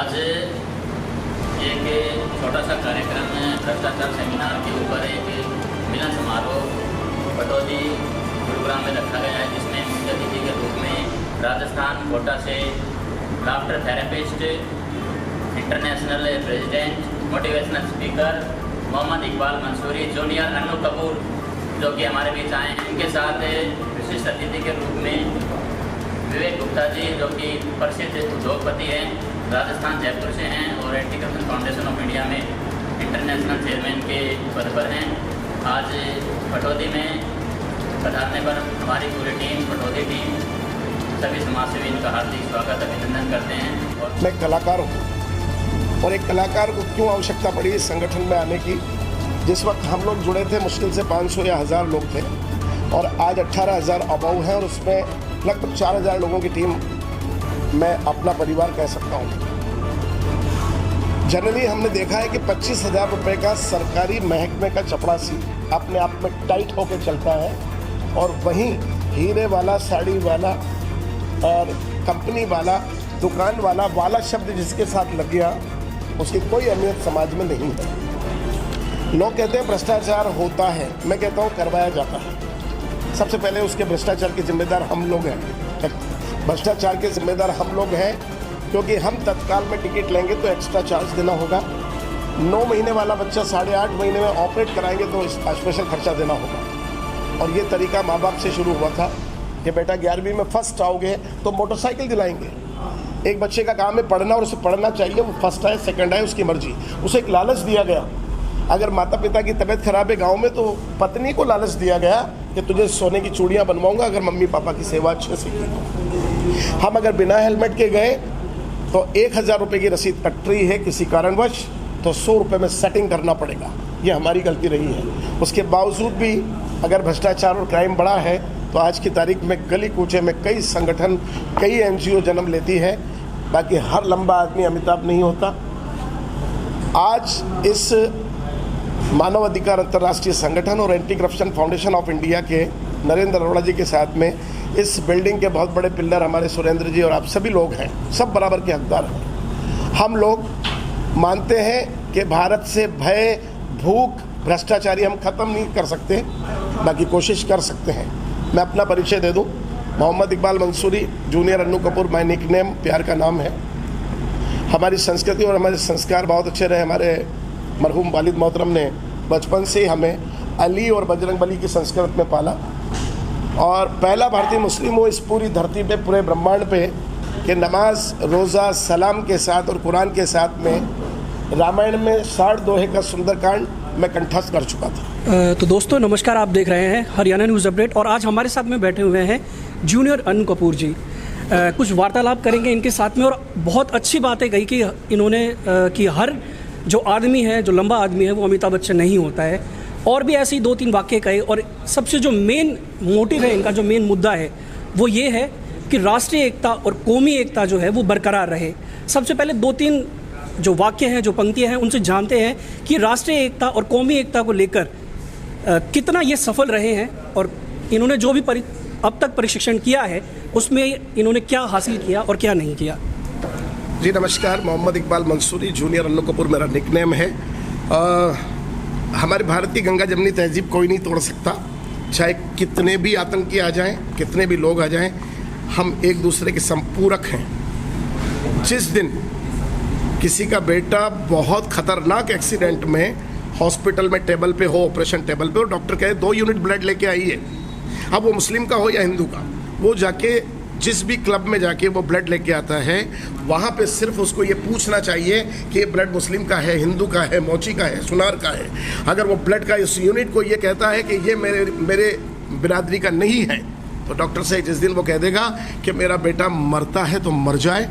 आज एक छोटा सा कार्यक्रम भ्रष्टाचार सेमिनार के ऊपर एक मिलन समारोह पटौदी गुरुग्राम में रखा गया है, जिसमें मुख्य अतिथि के रूप में राजस्थान कोटा से laughter therapist, international president, motivational speaker Mohammad Iqbal Mansuri, junior Annu Kapoor जो कि हमारे बीच आए हैं। इनके साथ विशिष्ट अतिथि के रूप में विवेक गुप्ता जी जो कि प्रसिद्ध उद्योगपति हैं, राजस्थान जयपुर से हैं और anti corruption foundation of India में इंटरनेशनल चेयरमैन के पद पर हैं। आज पटौदी में पधारने पर हमारी पूरी टीम, पटौदी टीम, सभी समाजसेवी इनका हार्दिक स्वागत अभिनंदन करते हैं। और मैं कलाकार हूँ और एक कलाकार को क्यों आवश्यकता पड़ी इस संगठन में आने की। जिस वक्त हम लोग जुड़े थे मुश्किल से 500 या 1000 लोग थे और आज 18,000 अबाउ हैं और उसमें लगभग 4,000 लोगों की टीम मैं अपना परिवार कह सकता हूँ। जनरली हमने देखा है कि 25,000 रुपये का सरकारी महकमे का चपरासी अपने आप में टाइट होकर चलता है और वहीं हीरे वाला, साड़ी वाला और कंपनी वाला, दुकान वाला शब्द जिसके साथ लग गया उसकी कोई अहमियत समाज में नहीं है। लोग कहते हैं भ्रष्टाचार होता है, मैं कहता हूँ करवाया जाता है। सबसे पहले उसके भ्रष्टाचार के जिम्मेदार हम लोग हैं। भ्रष्टाचार के जिम्मेदार हम लोग हैं क्योंकि हम तत्काल में टिकट लेंगे तो एक्स्ट्रा चार्ज देना होगा। 9 महीने वाला बच्चा 8.5 महीने में ऑपरेट कराएंगे तो स्पेशल खर्चा देना होगा। और ये तरीका माँ बाप से शुरू हुआ था कि बेटा 11वीं में फर्स्ट आओगे तो मोटरसाइकिल दिलाएंगे। एक बच्चे का काम है पढ़ना और उसे पढ़ना चाहिए, वो फर्स्ट आए सेकंड आए उसकी मर्जी। उसे एक लालच दिया गया। अगर माता पिता की तबीयत खराब है गांव में तो पत्नी को लालच दिया गया कि तुझे सोने की चूड़ियां बनवाऊंगा अगर मम्मी पापा की सेवा अच्छे से की तो। हम अगर बिना हेलमेट के गए तो 1,000 रुपये की रसीद कट रही है किसी कारणवश तो 100 रुपये में सेटिंग करना पड़ेगा। ये हमारी गलती रही है। उसके बावजूद भी अगर भ्रष्टाचार और क्राइम बढ़ा है तो आज की तारीख में गली कूचे में कई संगठन, कई NGO जन्म लेती है। बाकी हर लंबा आदमी अमिताभ नहीं होता। आज इस मानव अधिकार अंतर्राष्ट्रीय संगठन और anti corruption foundation of India के नरेंद्र अरोड़ा जी के साथ में इस बिल्डिंग के बहुत बड़े पिल्लर हमारे सुरेंद्र जी और आप सभी लोग हैं, सब बराबर के हकदार हैं। हम लोग मानते हैं कि भारत से भय, भूख, भ्रष्टाचारी हम खत्म नहीं कर सकते, बाकी कोशिश कर सकते हैं। मैं अपना परिचय दे दूं, Mohammad Iqbal Mansuri, junior Annu Kapoor my nickname, प्यार का नाम है। हमारी संस्कृति और हमारे संस्कार बहुत अच्छे रहे। हमारे मरहूम वालिद मोहतरम ने बचपन से ही हमें अली और बजरंगबली की संस्कृत में पाला और पहला भारतीय मुस्लिम हो इस पूरी धरती पे, पूरे ब्रह्मांड पे कि नमाज, रोज़ा, सलाम के साथ और कुरान के साथ में रामायण में 60 दोहे का सुंदरकांड मैं कंठस्थ कर चुका था। तो दोस्तों नमस्कार, आप देख रहे हैं हरियाणा न्यूज़ अपडेट और आज हमारे साथ में बैठे हुए हैं जूनियर अन्नू कपूर जी। कुछ वार्तालाप करेंगे इनके साथ में और बहुत अच्छी बातें कही कि इन्होंने कि हर जो आदमी है, जो लंबा आदमी है वो अमिताभ बच्चन नहीं होता है। और भी ऐसे ही 2-3 वाक्य कहे और सबसे जो मेन मोटिव है इनका, जो मेन मुद्दा है वो ये है कि राष्ट्रीय एकता और कौमी एकता जो है वो बरकरार रहे। सबसे पहले 2-3 जो वाक्य हैं, जो पंक्तियां हैं, उनसे जानते हैं कि राष्ट्रीय एकता और कौमी एकता को लेकर कितना ये सफल रहे हैं और इन्होंने जो भी अब तक प्रशिक्षण किया है उसमें इन्होंने क्या हासिल किया और क्या नहीं किया। जी नमस्कार, मोहम्मद इकबाल मंसूरी, जूनियर अन्नू कपूर मेरा निकनेम है। हमारे भारतीय गंगा जमनी तहजीब कोई नहीं तोड़ सकता, चाहे कितने भी आतंकी आ जाएं, कितने भी लोग आ जाएं, हम एक दूसरे के संपूरक हैं। जिस दिन किसी का बेटा बहुत खतरनाक एक्सीडेंट में हॉस्पिटल में टेबल पे हो, ऑपरेशन टेबल पे, और डॉक्टर कहे 2 यूनिट ब्लड लेके आइए, अब वो मुस्लिम का हो या हिंदू का, वो जाके जिस भी क्लब में जाके वो ब्लड लेके आता है, वहाँ पे सिर्फ उसको ये पूछना चाहिए कि ये ब्लड मुस्लिम का है, हिंदू का है, मोची का है, सुनार का है। अगर वो ब्लड का इस यूनिट को ये कहता है कि ये मेरे बिरादरी का नहीं है, तो डॉक्टर से जिस दिन वो कह देगा कि मेरा बेटा मरता है तो मर जाए,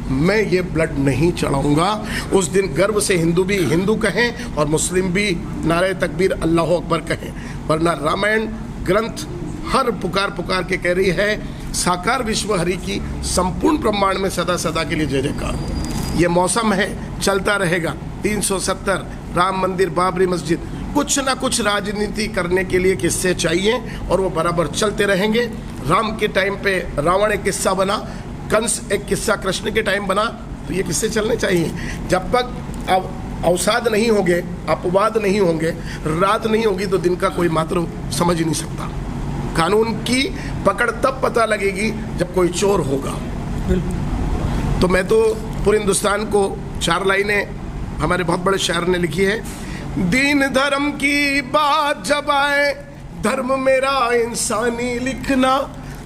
मैं ये ब्लड नहीं चढ़ाऊंगा, उस दिन गर्व से हिंदू भी हिंदू कहें और मुस्लिम भी नारे तकबीर अल्लाह अकबर कहें। वरना रामायण ग्रंथ हर पुकार के कह रही है, साकार विश्व हरि की संपूर्ण ब्रह्मांड में सदा सदा के लिए जय जयकार। ये मौसम है, चलता रहेगा। 370 राम मंदिर, बाबरी मस्जिद, कुछ ना कुछ राजनीति करने के लिए किस्से चाहिए और वो बराबर चलते रहेंगे। राम के टाइम पे रावण एक किस्सा बना, कंस एक किस्सा कृष्ण के टाइम बना, तो ये किससे चलने चाहिए? जब तक अब अवसाद नहीं होंगे, अपवाद नहीं होंगे, रात नहीं होगी, तो दिन का कोई मात्र समझ ही नहीं सकता। कानून की पकड़ तब पता लगेगी जब कोई चोर होगा। तो मैं तो पूरे हिंदुस्तान को 4 लाइनें हमारे बहुत बड़े शायर ने लिखी है। दीन धर्म की बात जब आए, धर्म मेरा इंसानी लिखना।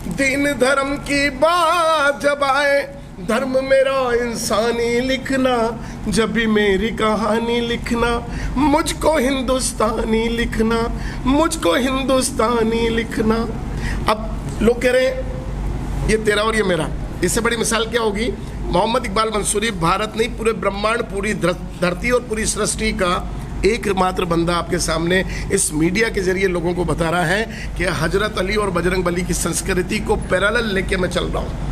दीन धर्म की बात जब आए, धर्म मेरा इंसानी लिखना। जब भी मेरी कहानी लिखना, मुझको हिंदुस्तानी लिखना, मुझको हिंदुस्तानी लिखना। अब लोग कह रहे हैं ये तेरा और ये मेरा, इससे बड़ी मिसाल क्या होगी? मोहम्मद इकबाल मंसूरी भारत नहीं, पूरे ब्रह्मांड, पूरी धरती और पूरी सृष्टि का एकमात्र बंदा आपके सामने इस मीडिया के जरिए लोगों को बता रहा है कि हजरत अली और बजरंग बली की संस्कृति को पैरेलल लेके मैं चल रहा हूँ।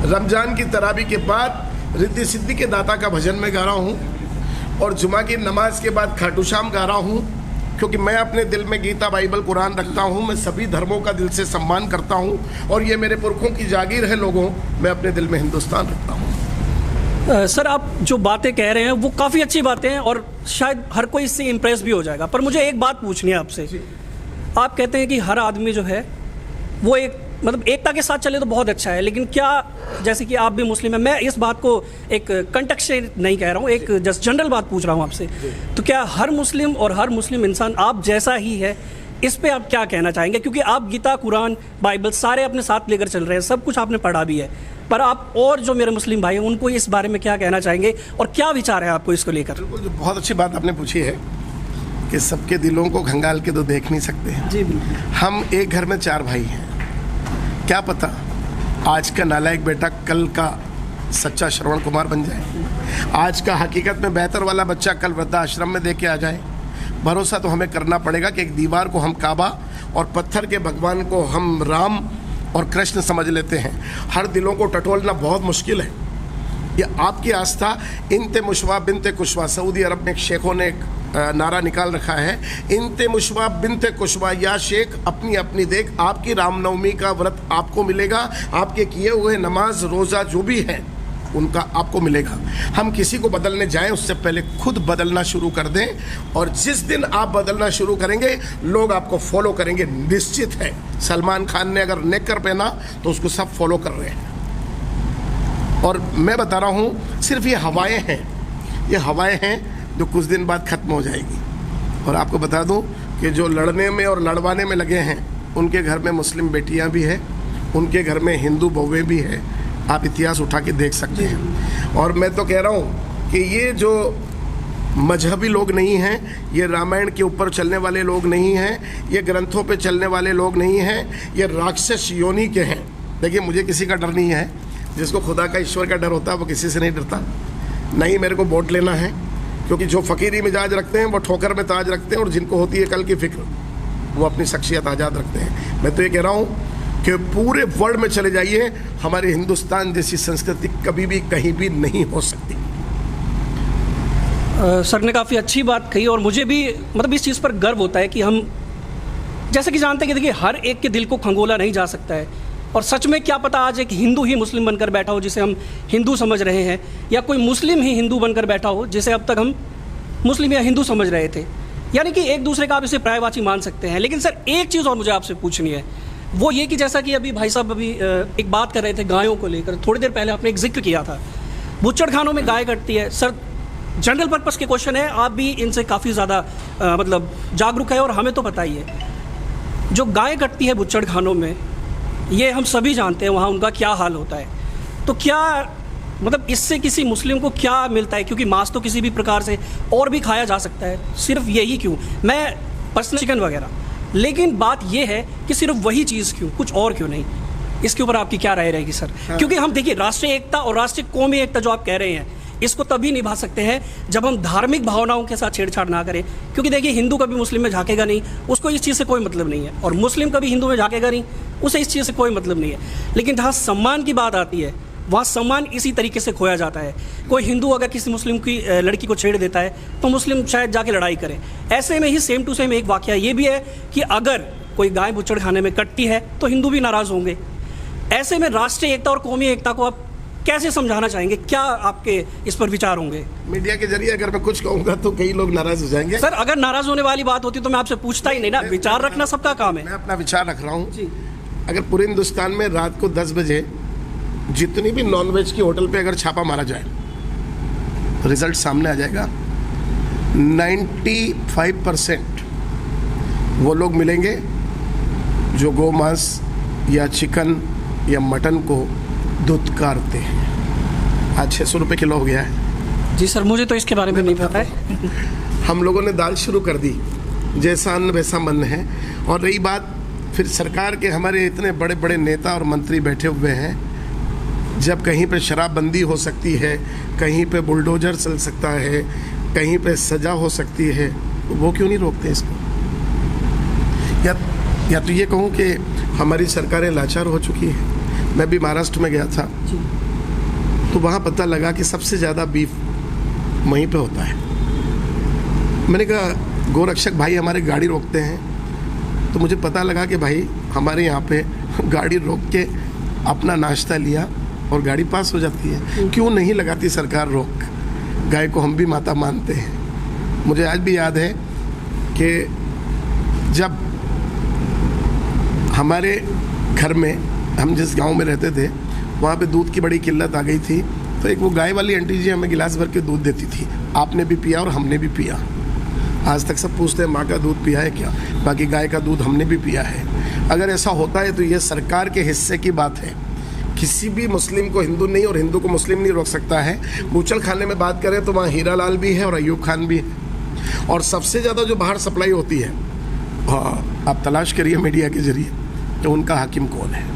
रमजान की तरावी के बाद रिद्धि सिद्धि के दाता का भजन में गा रहा हूँ, और जुमा की नमाज के बाद खाटू श्याम गा रहा हूँ, क्योंकि मैं अपने दिल में गीता, बाइबल, कुरान रखता हूँ। मैं सभी धर्मों का दिल से सम्मान करता हूँ, और ये मेरे पुरखों की जागीर है लोगों। मैं अपने दिल में हिंदुस्तान रखता हूँ। सर, आप जो बातें कह रहे हैं वो काफ़ी अच्छी बातें हैं और शायद हर कोई इससे इम्प्रेस भी हो जाएगा, पर मुझे एक बात पूछनी है आपसे। आप कहते हैं कि हर आदमी जो है वो एक मतलब एकता के साथ चले तो बहुत अच्छा है, लेकिन क्या, जैसे कि आप भी मुस्लिम हैं, मैं इस बात को एक कंटेक्स्ट से नहीं कह रहा हूँ, एक जस्ट जनरल बात पूछ रहा हूँ आपसे, तो क्या हर मुस्लिम और हर मुस्लिम इंसान आप जैसा ही है? इस पे आप क्या कहना चाहेंगे? क्योंकि आप गीता, कुरान, बाइबल सारे अपने साथ लेकर चल रहे हैं, सब कुछ आपने पढ़ा भी है, पर आप और जो मेरे मुस्लिम भाई हैं उनको इस बारे में क्या कहना चाहेंगे और क्या विचार है आपको इसको लेकर? बिल्कुल, जो बहुत अच्छी बात आपने पूछी है कि सबके दिलों को खंगाल के तो देख नहीं सकते हैं। जी बिल्कुल। हम एक घर में 4 भाई हैं, क्या पता आज का नालायक बेटा कल का सच्चा श्रवण कुमार बन जाए, आज का हकीकत में बेहतर वाला बच्चा कल वृद्धाश्रम में दे के आ जाए। भरोसा तो हमें करना पड़ेगा कि एक दीवार को हम काबा और पत्थर के भगवान को हम राम और कृष्ण समझ लेते हैं। हर दिलों को टटोलना बहुत मुश्किल है। ये आपकी आस्था इंते मुशवा बिनते कुशवा, सऊदी अरब में एक शेखों ने एक नारा निकाल रखा है, इंते मुशवा बिनते कुशवा, या शेख अपनी अपनी देख। आपकी रामनवमी का व्रत आपको मिलेगा, आपके किए हुए नमाज रोज़ा जो भी है उनका आपको मिलेगा। हम किसी को बदलने जाएं उससे पहले खुद बदलना शुरू कर दें, और जिस दिन आप बदलना शुरू करेंगे लोग आपको फॉलो करेंगे, निश्चित है। सलमान खान ने अगर नेकर पहना तो उसको सब फॉलो कर रहे हैं। और मैं बता रहा हूँ, सिर्फ ये हवाएं हैं, ये हवाएं हैं जो कुछ दिन बाद खत्म हो जाएगी। और आपको बता दूँ कि जो लड़ने में और लड़वाने में लगे हैं उनके घर में मुस्लिम बेटियाँ भी हैं, उनके घर में हिंदू बहुएँ भी हैं। आप इतिहास उठा के देख सकते हैं। और मैं तो कह रहा हूँ कि ये जो मजहबी लोग नहीं हैं, ये रामायण के ऊपर चलने वाले लोग नहीं हैं, ये ग्रंथों पे चलने वाले लोग नहीं हैं, ये राक्षस योनि के हैं। देखिए, मुझे किसी का डर नहीं है। जिसको खुदा का, ईश्वर का डर होता है वो किसी से नहीं डरता। नहीं मेरे को वोट लेना है, क्योंकि जो फ़कीरी मिजाज रखते हैं वो ठोकर में ताज रखते हैं, और जिनको होती है कल की फिक्र वो अपनी शख्सियत आज़ाद रखते हैं। मैं तो ये कह रहा हूँ कि पूरे वर्ल्ड में चले जाइए, हमारे हिंदुस्तान जैसी संस्कृति कभी भी कहीं भी नहीं हो सकती। सर ने काफ़ी अच्छी बात कही, और मुझे भी मतलब इस चीज़ पर गर्व होता है कि हम जैसे कि जानते हैं कि देखिए हर एक के दिल को खंगोला नहीं जा सकता है, और सच में क्या पता आज एक हिंदू ही मुस्लिम बनकर बैठा हो जिसे हम हिंदू समझ रहे हैं, या कोई मुस्लिम ही हिंदू बनकर बैठा हो जिसे अब तक हम मुस्लिम या हिंदू समझ रहे थे। यानी कि एक दूसरे का आप इसे पर्यायवाची मान सकते हैं। लेकिन सर एक चीज़ और मुझे आपसे पूछनी है, वो ये कि जैसा कि अभी भाई साहब अभी एक बात कर रहे थे गायों को लेकर, थोड़ी देर पहले आपने एक जिक्र किया था, बुच्चड़खानों में गाय कटती है। सर जनरल पर्पस के क्वेश्चन है, आप भी इनसे काफ़ी ज़्यादा मतलब जागरूक है और हमें तो पता ही है, जो गाय कटती है बुच्चड़खानों में, ये हम सभी जानते हैं वहाँ उनका क्या हाल होता है। तो क्या मतलब इससे किसी मुस्लिम को क्या मिलता है? क्योंकि मांस तो किसी भी प्रकार से और भी खाया जा सकता है, सिर्फ यही क्यों? मैं पर्सनल चिकन वगैरह, लेकिन बात यह है कि सिर्फ वही चीज़ क्यों, कुछ और क्यों नहीं? इसके ऊपर आपकी क्या राय रहेगी सर? क्योंकि हम देखिए राष्ट्रीय एकता और राष्ट्रीय कौमी एकता जो आप कह रहे हैं, इसको तभी निभा सकते हैं जब हम धार्मिक भावनाओं के साथ छेड़छाड़ ना करें। क्योंकि देखिए हिंदू कभी मुस्लिम में झांकेगा नहीं, उसको इस चीज़ से कोई मतलब नहीं है, और मुस्लिम कभी हिंदू में झांकेगा नहीं, उसे इस चीज़ से कोई मतलब नहीं है। लेकिन जहाँ सम्मान की बात आती है वहाँ सम्मान इसी तरीके से खोया जाता है। कोई हिंदू अगर किसी मुस्लिम की लड़की को छेड़ देता है तो मुस्लिम शायद जाके लड़ाई करे। ऐसे में ही सेम टू सेम एक वाकया ये भी है कि अगर कोई गाय बुच्चड़ खाने में कटती है तो हिंदू भी नाराज़ होंगे। ऐसे में राष्ट्रीय एकता और कौमी एकता को आप कैसे समझाना चाहेंगे, क्या आपके इस पर विचार होंगे? मीडिया के जरिए अगर मैं कुछ कहूँगा तो कई लोग नाराज हो जाएंगे। सर, अगर नाराज होने वाली बात होती तो मैं आपसे पूछता ही नहीं ना, विचार रखना सबका काम है। मैं अपना विचार रख रहा हूँ। जी। अगर पूरे हिंदुस्तान में रात को 10 बजे जितनी भी नॉनवेज की होटल पे अगर छापा मारा जाए तो रिजल्ट सामने आ जाएगा। 95% वो लोग मिलेंगे जो गौ मांस या चिकन या मटन को दुत्कारते हैं। आज 600 रुपये किलो हो गया है। जी सर, मुझे तो इसके बारे में नहीं पता है। हम लोगों ने दाल शुरू कर दी, जैसा अन्न वैसा मन है। और रही बात फिर सरकार के, हमारे इतने बड़े बड़े नेता और मंत्री बैठे हुए हैं, जब कहीं पे शराबबंदी हो सकती है, कहीं पे बुलडोजर चल सकता है, कहीं पे सजा हो सकती है, वो क्यों नहीं रोकते इसको? या तो ये कहूँ कि हमारी सरकारें लाचार हो चुकी हैं। मैं भी महाराष्ट्र में गया था तो वहाँ पता लगा कि सबसे ज़्यादा बीफ वहीं पे होता है। मैंने कहा गोरक्षक भाई हमारे गाड़ी रोकते हैं, तो मुझे पता लगा कि भाई हमारे यहाँ पे गाड़ी रोक के अपना नाश्ता लिया और गाड़ी पास हो जाती है। क्यों नहीं लगाती सरकार रोक? गाय को हम भी माता मानते हैं। मुझे आज भी याद है कि जब हमारे घर में, हम जिस गांव में रहते थे, वहाँ पे दूध की बड़ी किल्लत आ गई थी, तो एक वो गाय वाली आंटी जी हमें गिलास भर के दूध देती थी। आपने भी पिया और हमने भी पिया। आज तक सब पूछते हैं माँ का दूध पिया है क्या? बाकी गाय का दूध हमने भी पिया है। अगर ऐसा होता है तो ये सरकार के हिस्से की बात है। किसी भी मुस्लिम को हिंदू नहीं और हिंदू को मुस्लिम नहीं रोक सकता है। बूचल खाने में बात करें तो वहाँ हीरा लाल भी है और अयूब खान भी है। और सबसे ज़्यादा जो बाहर सप्लाई होती है, आप तलाश करिए मीडिया के जरिए तो उनका हाकिम कौन है।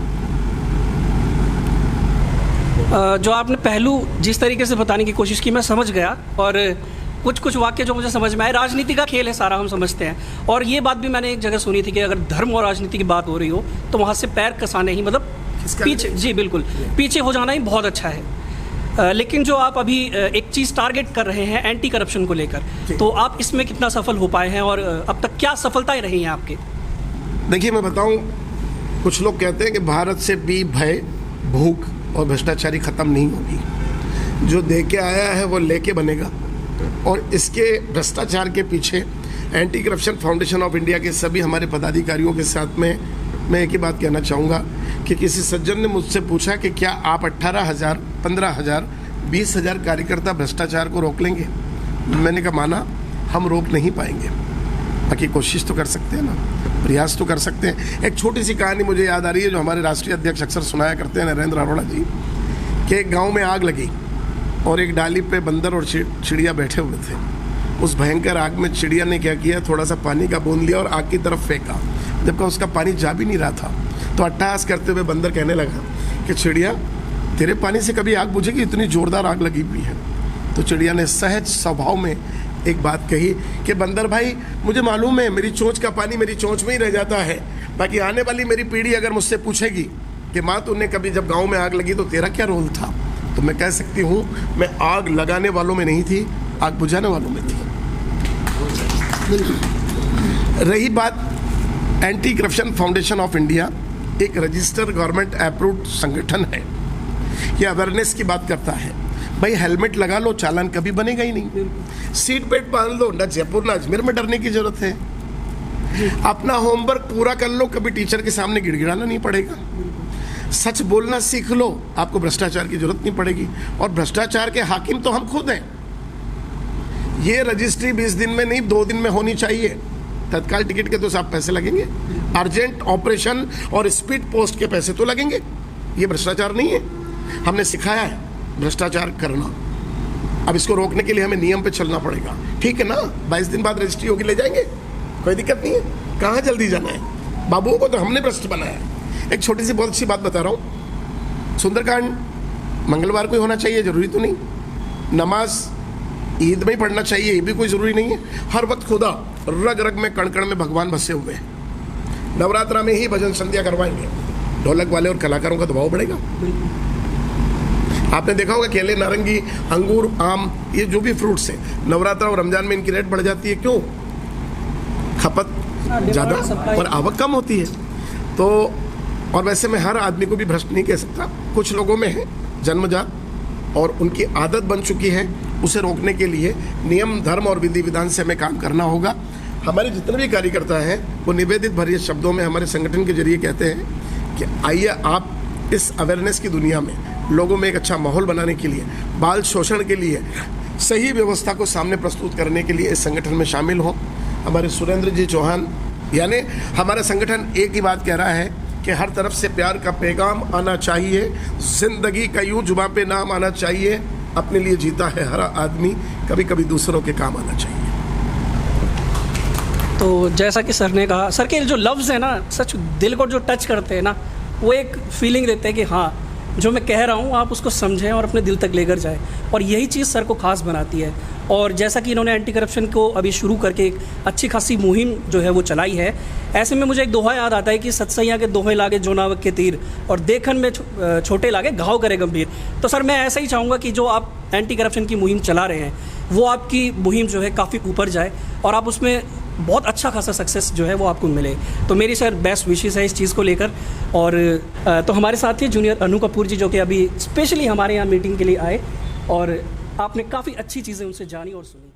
जो आपने पहलू जिस तरीके से बताने की कोशिश की मैं समझ गया, और कुछ कुछ वाक्य जो मुझे समझ में आए, राजनीति का खेल है सारा, हम समझते हैं। और ये बात भी मैंने एक जगह सुनी थी कि अगर धर्म और राजनीति की बात हो रही हो तो वहाँ से पैर कसाने ही, मतलब पीछे, जी बिल्कुल, पीछे हो जाना ही बहुत अच्छा है। लेकिन जो आप अभी एक चीज़ टारगेट कर रहे हैं एंटी करप्शन को लेकर, तो आप इसमें कितना सफल हो पाए हैं और अब तक क्या सफलताएं रही हैं आपके? देखिए मैं बताऊं, कुछ लोग कहते हैं कि भारत से भी भय, भूख और भ्रष्टाचारी खत्म नहीं होगी। जो दे के आया है वो लेके बनेगा। और इसके भ्रष्टाचार के पीछे anti corruption foundation of India के सभी हमारे पदाधिकारियों के साथ में मैं एक ही बात कहना चाहूँगा कि किसी सज्जन ने मुझसे पूछा कि क्या आप 18,000, 15,000, 20,000 कार्यकर्ता भ्रष्टाचार को रोक लेंगे? मैंने कहा माना, हम रोक नहीं पाएंगे, बाकी कोशिश तो कर सकते हैं ना, प्रयास तो कर सकते हैं। एक छोटी सी कहानी मुझे याद आ रही है जो हमारे राष्ट्रीय अध्यक्ष अक्सर सुनाया करते हैं, नरेंद्र अरोड़ा जी, कि एक गाँव में आग लगी और एक डाली पे बंदर और चिड़िया बैठे हुए थे। उस भयंकर आग में चिड़िया ने क्या किया, थोड़ा सा पानी का बूंद लिया और आग की तरफ फेंका, जबकि उसका पानी जा भी नहीं रहा था। तो अट्टहास करते हुए बंदर कहने लगा कि चिड़िया, तेरे पानी से कभी आग बुझेगी? इतनी जोरदार आग लगी हुई है। तो चिड़िया ने सहज स्वभाव में एक बात कही कि बंदर भाई, मुझे मालूम है मेरी चोंच का पानी मेरी चोंच में ही रह जाता है, बाकी आने वाली मेरी पीढ़ी अगर मुझसे पूछेगी कि माँ तूने कभी जब गाँव में आग लगी तो तेरा क्या रोल था, तो मैं कह सकती हूँ मैं आग लगाने वालों में नहीं थी, आग बुझाने वालों में थी। रही बात anti corruption foundation of India, एक रजिस्टर गवर्नमेंट अप्रूव्ड संगठन है। ये अवेयरनेस की बात करता है। भाई हेलमेट लगा लो, चालान कभी बनेगा ही नहीं। सीट बेल्ट बांध लो, ना जयपुर ना अजमेर में डरने की जरूरत है। अपना होमवर्क पूरा कर लो, कभी टीचर के सामने गिड़गिड़ाना नहीं पड़ेगा। सच बोलना सीख लो, आपको भ्रष्टाचार की जरूरत नहीं पड़ेगी। और भ्रष्टाचार के हाकिम तो हम खुद हैं। ये रजिस्ट्री 20 दिन में नहीं 2 दिन में होनी चाहिए। तत्काल टिकट के तो साहब पैसे लगेंगे, अर्जेंट ऑपरेशन और स्पीड पोस्ट के पैसे तो लगेंगे। ये भ्रष्टाचार नहीं है, हमने सिखाया है भ्रष्टाचार करना। अब इसको रोकने के लिए हमें नियम पे चलना पड़ेगा, ठीक है ना? 22 दिन बाद रजिस्ट्री होगी, ले जाएंगे, कोई दिक्कत नहीं है। कहाँ जल्दी जाना है? बाबुओं को तो हमने भ्रष्ट बनाया। एक छोटी सी बहुत अच्छी बात बता रहा हूँ, सुंदरकांड मंगलवार को ही होना चाहिए, जरूरी तो नहीं। नमाज ईद में ही पढ़ना चाहिए, ये भी कोई ज़रूरी नहीं है। हर वक्त खुदा रग रग में कण कण में भगवान बसे हुए हैं। नवरात्रा में ही भजन संध्या करवाएंगे, ढोलक वाले और कलाकारों का दबाव बढ़ेगा। आपने देखा होगा केले, नारंगी, अंगूर, आम, ये जो भी फ्रूट्स हैं, नवरात्रा और रमजान में इनकी रेट बढ़ जाती है। क्यों? खपत ज़्यादा और आवक कम होती है। तो और वैसे मैं हर आदमी को भी भ्रष्ट नहीं कह सकता, कुछ लोगों में है जन्मजात और उनकी आदत बन चुकी है, उसे रोकने के लिए नियम, धर्म और विधि विधान से हमें काम करना होगा। हमारे जितने भी कार्यकर्ता हैं वो निवेदित भरे शब्दों में हमारे संगठन के जरिए कहते हैं कि आइए आप इस अवेयरनेस की दुनिया में लोगों में एक अच्छा माहौल बनाने के लिए, बाल शोषण के लिए सही व्यवस्था को सामने प्रस्तुत करने के लिए इस संगठन में शामिल हों। हमारे सुरेंद्र जी चौहान, यानी हमारा संगठन एक ही बात कह रहा है कि हर तरफ से प्यार का पैगाम आना चाहिए, जिंदगी का यूं जुबां पे नाम आना चाहिए, अपने लिए जीता है हर आदमी, कभी कभी दूसरों के काम आना चाहिए। तो जैसा कि सर ने कहा, सर के जो लफ्ज़ है ना, सच दिल को जो टच करते हैं ना, वो एक फीलिंग देते हैं कि हाँ, जो मैं कह रहा हूँ आप उसको समझें और अपने दिल तक लेकर जाएं, और यही चीज़ सर को खास बनाती है। और जैसा कि इन्होंने एंटी करप्शन को अभी शुरू करके एक अच्छी खासी मुहिम जो है वो चलाई है, ऐसे में मुझे एक दोहा याद आता है कि सत्सैया के दोहे लागे जो नावक के तीर, और देखन में छोटे लागे घाव करे गंभीर। तो सर मैं ऐसा ही चाहूँगा कि जो आप एंटी करप्शन की मुहिम चला रहे हैं, वो आपकी मुहिम जो है काफ़ी ऊपर जाए और आप उसमें बहुत अच्छा खासा सक्सेस जो है वो आपको मिले। तो मेरी सर बेस्ट विशेस है इस चीज़ को लेकर। और तो हमारे साथ ही जूनियर अनु कपूर जी, जो कि अभी स्पेशली हमारे यहाँ मीटिंग के लिए आए, और आपने काफ़ी अच्छी चीज़ें उनसे जानी और सुनी।